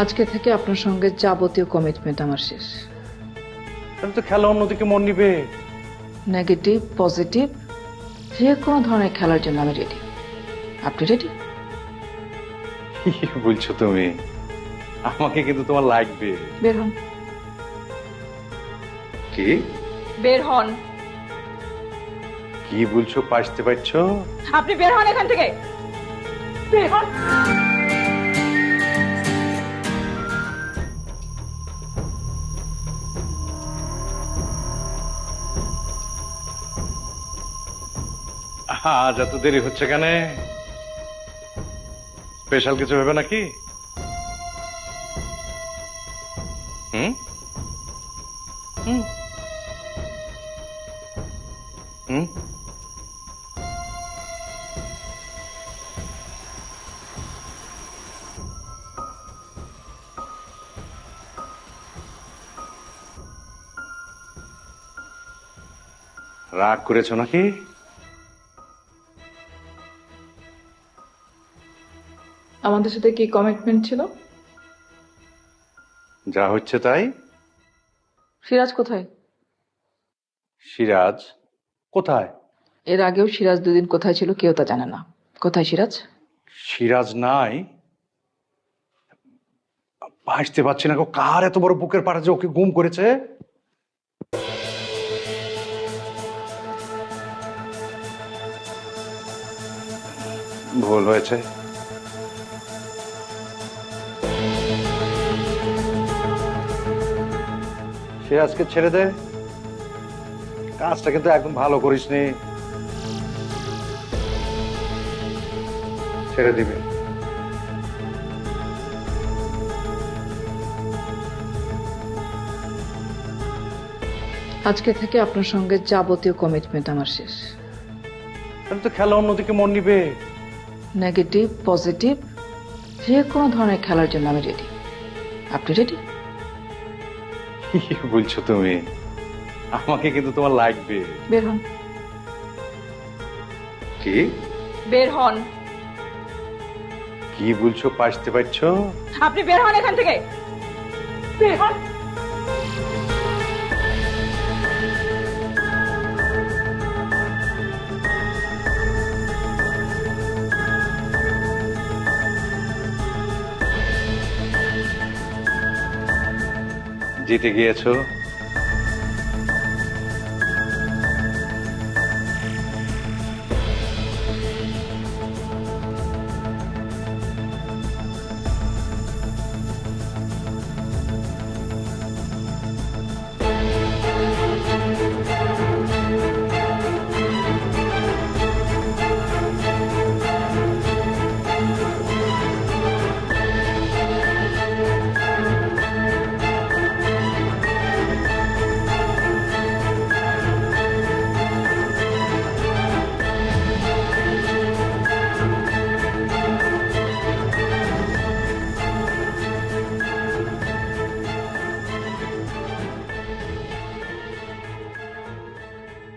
আজকে থেকে আপনার সঙ্গে যাবতীয় কমিটমেন্ট আমার শেষ। তাহলে তো খেলা অন্যদিকে মন নিবে। নেগেটিভ পজিটিভ যে কোনো ধরনের খেলার জন্য আমি রেডি। আপনি রেডি? কি বলছো তুমি? আমাকে কিন্তু তোমার লাগবে। বের হন। কি বের হন। কি বলছো? পাইতে পারছো? আপনি বের হন এখান থেকে। বের হন। আজ এত দেরি হচ্ছে কেন? স্পেশাল কিছু হবে নাকি? হুম হুম হুম রাগ করেছো নাকি? আমাদের সাথে কি কমিটমেন্ট ছিল? যা হচ্ছে তাই। সিরাজ কোথায়? সিরাজ কোথায়? এর আগেও সিরাজ দুদিন কোথায় ছিল কেউ তা জানে না। কোথায় সিরাজ? সিরাজ নাই। ভাসতে পারছি না গো, কার এত বড় বুকের পাড়া যে ওকে গুম করেছে? ভুল হয়েছে। সিরাজকে ছেড়ে দে, কাজটা কিন্তু একদম ভালো করিসনি। ছেড়ে দিবে। আজকে থেকে আপনার সঙ্গে যাবতীয় কমিটমেন্ট আমার শেষ। তাহলে তো খেলা অন্যদিকে মন নিবে। নেগেটিভ পজিটিভ যে কোনো ধরনের খেলার জন্য আমি রেডি। আপনি রেডি? কি বলছো তুমি? আমাকে কিন্তু তোমার লাগবে। বের হন। কি বের হন। কি বলছো? পাইতে পারছো? আপনি বের হন এখান থেকে। বের হন। জিতে গিয়েছো।